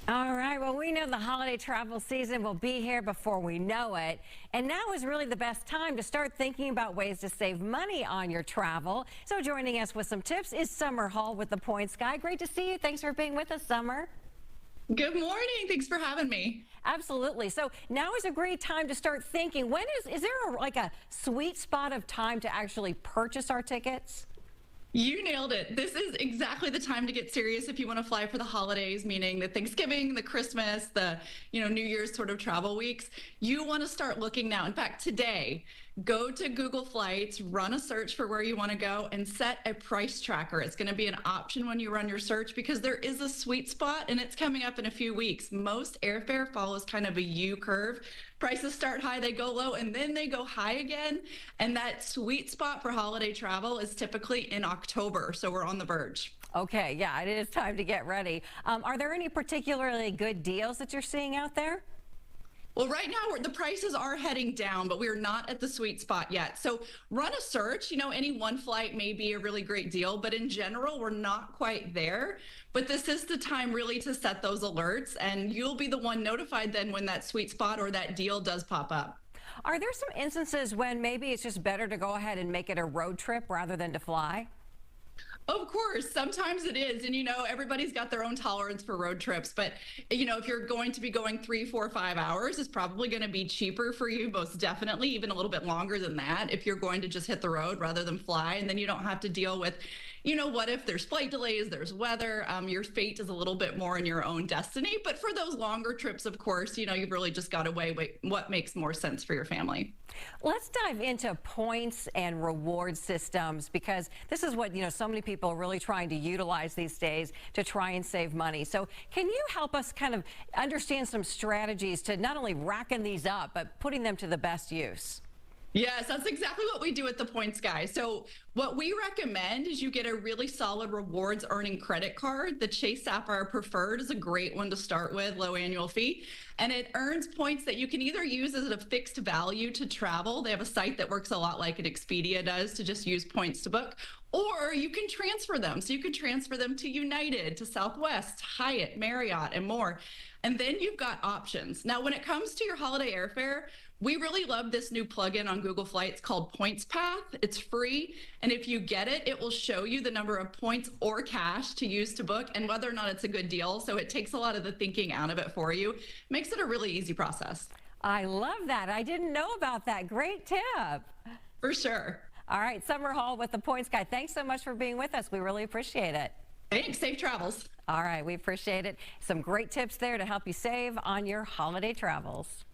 All right, well, we know the holiday travel season will be here before we know it. And now is really the best time to start thinking about ways to save money on your travel. So joining us with some tips is Summer Hall with the Points Guy. Great to see you. Thanks for being with us, Summer. Good morning. Thanks for having me. Absolutely. So now is a great time to start thinking. When is there like a sweet spot of time to actually purchase our tickets? You nailed it. This is exactly the time to get serious if you want to fly for the holidays, meaning the Thanksgiving, the Christmas, the New Year's sort of travel weeks. You want to start looking now. In fact, today, go to Google Flights, run a search for where you want to go, and set a price tracker. It's going to be an option when you run your search because there is a sweet spot, and it's coming up in a few weeks. Most airfare follows kind of a U curve. Prices start high, they go low, and then they go high again. And that sweet spot for holiday travel is typically in October, so we're on the verge. Okay, yeah, it is time to get ready. Are there any particularly good deals that you're seeing out there? Well, right now the prices are heading down, but we are not at the sweet spot yet. So run a search. Any one flight may be a really great deal, but in general, we're not quite there. But this is the time really to set those alerts, and you'll be the one notified then when that sweet spot or that deal does pop up. Are there some instances when maybe it's just better to go ahead and make it a road trip rather than to fly? Of course, sometimes it is. And, everybody's got their own tolerance for road trips. But, if you're going to be going 3, 4, 5 hours, it's probably going to be cheaper for you, most definitely, even a little bit longer than that, if you're going to just hit the road rather than fly. And then you don't have to deal with, what if there's flight delays, there's weather, your fate is a little bit more in your own destiny. But for those longer trips, of course, you've really just got to weigh what makes more sense for your family. Let's dive into points and reward systems because this is what, so many people are really trying to utilize these days to try and save money. So can you help us kind of understand some strategies to not only racking these up, but putting them to the best use? Yes, that's exactly what we do at the Points Guy. So what we recommend is you get a really solid rewards earning credit card. The Chase Sapphire Preferred is a great one to start with, low annual fee. And it earns points that you can either use as a fixed value to travel. They have a site that works a lot like an Expedia does to just use points to book. Or you can transfer them. So you can transfer them to United, to Southwest, Hyatt, Marriott, and more. And then you've got options. Now, when it comes to your holiday airfare, we really love this new plugin on Google Flights called Points Path. It's free. And if you get it, it will show you the number of points or cash to use to book and whether or not it's a good deal. So it takes a lot of the thinking out of it for you. Makes it a really easy process. I love that. I didn't know about that. Great tip. For sure. All right, Summer Hall with the Points Guy. Thanks so much for being with us. We really appreciate it. Thanks. Safe travels. All right, we appreciate it. Some great tips there to help you save on your holiday travels.